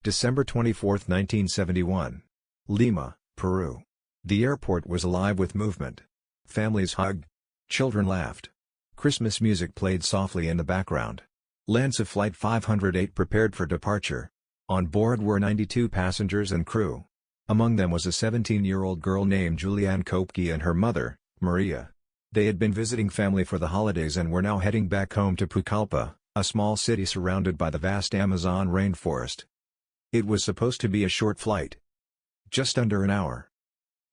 December 24, 1971. Lima, Peru. The airport was alive with movement. Families hugged. Children laughed. Christmas music played softly in the background. LANSA Flight 508 prepared for departure. On board were 92 passengers and crew. Among them was a 17-year-old girl named Juliane and her mother, Maria. They had been visiting family for the holidays and were now heading back home to Pucallpa, a small city surrounded by the vast Amazon rainforest. It was supposed to be a short flight. Just under an hour.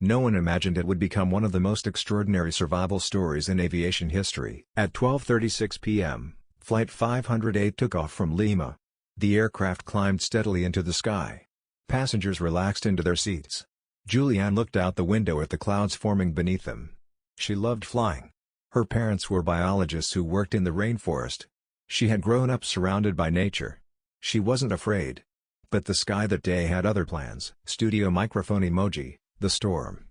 No one imagined it would become one of the most extraordinary survival stories in aviation history. At 12:36 p.m., Flight 508 took off from Lima. The aircraft climbed steadily into the sky. Passengers relaxed into their seats. Juliane looked out the window at the clouds forming beneath them. She loved flying. Her parents were biologists who worked in the rainforest. She had grown up surrounded by nature. She wasn't afraid. But the sky that day had other plans. Studio microphone emoji, the storm.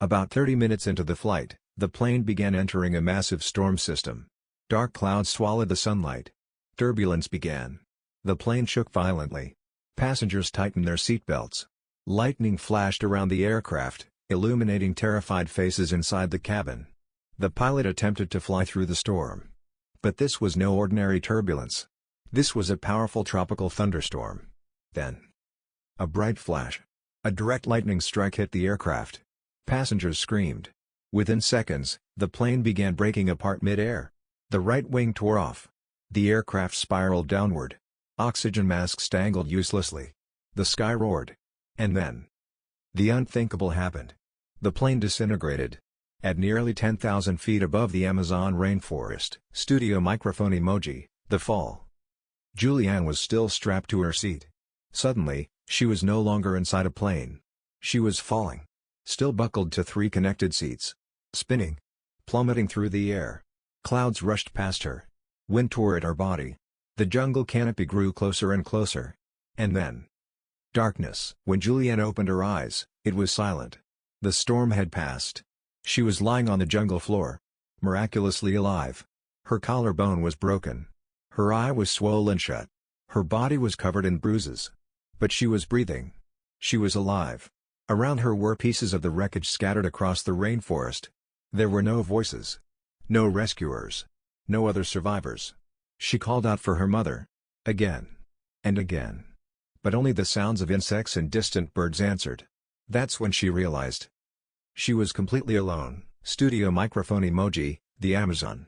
About 30 minutes into the flight, the plane began entering a massive storm system. Dark clouds swallowed the sunlight. Turbulence began. The plane shook violently. Passengers tightened their seatbelts. Lightning flashed around the aircraft, illuminating terrified faces inside the cabin. The pilot attempted to fly through the storm. But this was no ordinary turbulence. This was a powerful tropical thunderstorm. Then, a bright flash. A direct lightning strike hit the aircraft. Passengers screamed. Within seconds, the plane began breaking apart mid-air. The right wing tore off. The aircraft spiraled downward. Oxygen masks dangled uselessly. The sky roared. And then, the unthinkable happened. The plane disintegrated. At nearly 10,000 feet above the Amazon rainforest. Studio microphone emoji, the fall. Juliane was still strapped to her seat. Suddenly, she was no longer inside a plane. She was falling. Still buckled to 3 connected seats. Spinning. Plummeting through the air. Clouds rushed past her. Wind tore at her body. The jungle canopy grew closer and closer. And then, darkness. When Juliane opened her eyes, it was silent. The storm had passed. She was lying on the jungle floor. Miraculously alive. Her collarbone was broken. Her eye was swollen shut. Her body was covered in bruises. But she was breathing. She was alive. Around her were pieces of the wreckage scattered across the rainforest. There were no voices. No rescuers. No other survivors. She called out for her mother. Again. And again. But only the sounds of insects and distant birds answered. That's when she realized. She was completely alone. Studio microphone emoji, the Amazon.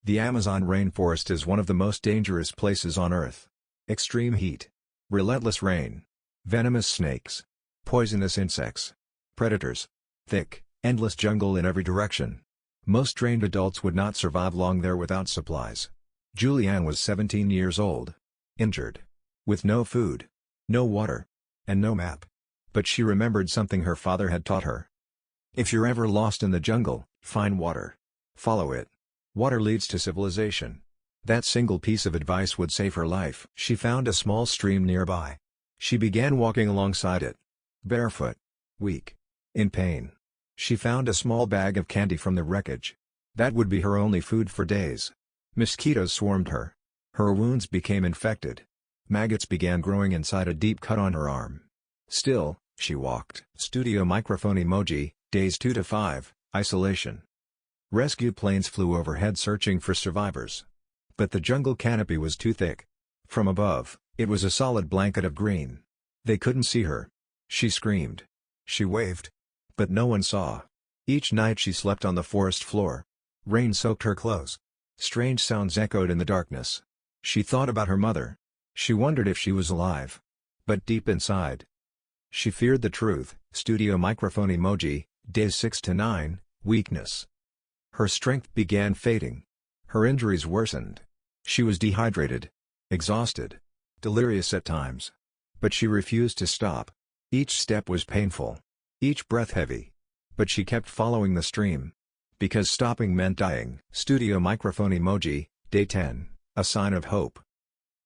The Amazon rainforest is one of the most dangerous places on Earth. Extreme heat. Relentless rain. Venomous snakes. Poisonous insects. Predators. Thick, endless jungle in every direction. Most trained adults would not survive long there without supplies. Juliane was 17 years old. Injured. With no food. No water. And no map. But she remembered something her father had taught her. If you're ever lost in the jungle, find water. Follow it. Water leads to civilization. That single piece of advice would save her life. She found a small stream nearby. She began walking alongside it. Barefoot. Weak. In pain. She found a small bag of candy from the wreckage. That would be her only food for days. Mosquitoes swarmed her. Her wounds became infected. Maggots began growing inside a deep cut on her arm. Still, she walked. Studio microphone emoji, days 2 to 5, isolation. Rescue planes flew overhead searching for survivors. But the jungle canopy was too thick. From above, it was a solid blanket of green. They couldn't see her. She screamed. She waved. But no one saw. Each night she slept on the forest floor. Rain soaked her clothes. Strange sounds echoed in the darkness. She thought about her mother. She wondered if she was alive. But deep inside, she feared the truth. Studio microphone emoji, days 6 to 9, weakness. Her strength began fading. Her injuries worsened. She was dehydrated. Exhausted. Delirious at times. But she refused to stop. Each step was painful. Each breath heavy. But she kept following the stream. Because stopping meant dying. Studio microphone emoji, day 10, a sign of hope.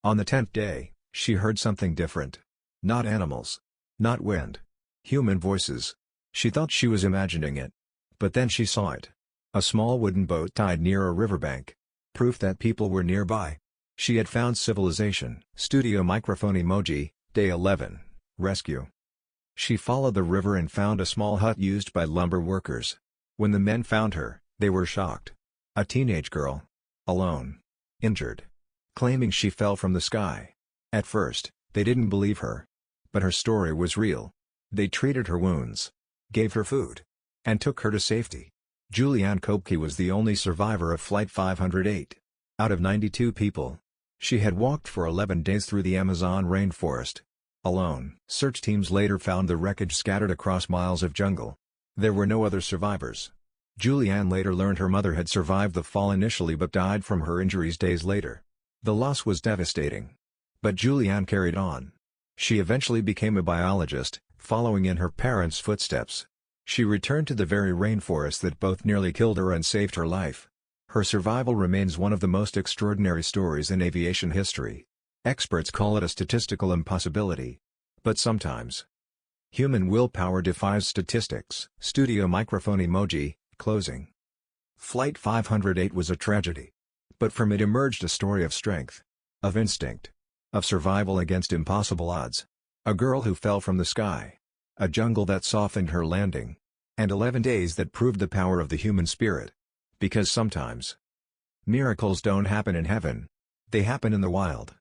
On the 10th day, she heard something different. Not animals. Not wind. Human voices. She thought she was imagining it. But then she saw it. A small wooden boat tied near a riverbank. Proof that people were nearby. She had found civilization. Studio microphone emoji, Day 11. Rescue. She followed the river and found a small hut used by lumber workers. When the men found her, they were shocked. A teenage girl. Alone. Injured. Claiming she fell from the sky. At first, they didn't believe her. But her story was real. They treated her wounds, gave her food, and took her to safety. Juliane Kopke was the only survivor of Flight 508. Out of 92 people, she had walked for 11 days through the Amazon rainforest. Alone. Search teams later found the wreckage scattered across miles of jungle. There were no other survivors. Juliane later learned her mother had survived the fall initially but died from her injuries days later. The loss was devastating. But Juliane carried on. She eventually became a biologist, following in her parents' footsteps. She returned to the very rainforest that both nearly killed her and saved her life. Her survival remains one of the most extraordinary stories in aviation history. Experts call it a statistical impossibility. But sometimes, human willpower defies statistics. Studio microphone emoji, closing. Flight 508 was a tragedy. But from it emerged a story of strength, of instinct, of survival against impossible odds. A girl who fell from the sky. A jungle that softened her landing. And 11 days that proved the power of the human spirit. Because sometimes, miracles don't happen in heaven. They happen in the wild.